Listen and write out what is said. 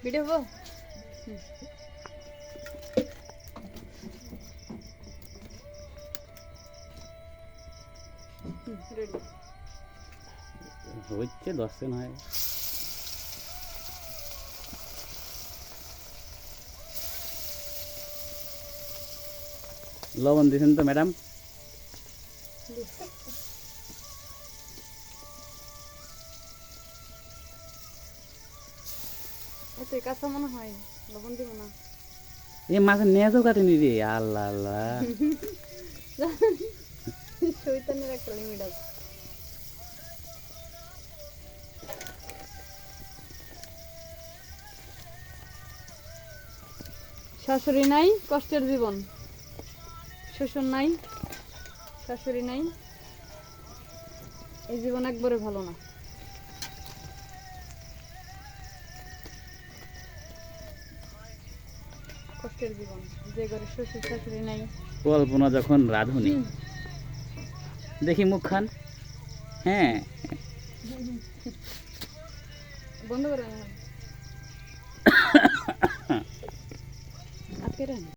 Video হবো ready হচ্ছে 10 second হয়। লবণ দিয়েছেন তো ম্যাডাম? এতে কাঁচা মনে হয় লবণ দিব না এই মাছের নেজও কাটেনি রে, আল্লাহ আল্লাহ। শৈতানের একটা লিমিট আছে। শাশুড়ি নাই কষ্টের জীবন, শ্বশুর নাই শাশুড়ি নাই, এই জীবন একবারে ভালো না। কষ্টের জীবন, যে ঘরে শ্বশুর শাশুড়ি নাই। কল্পনা যখন রাঁধুনি, দেখি মুখ খান। হ্যাঁ বন্ধ করে আজকে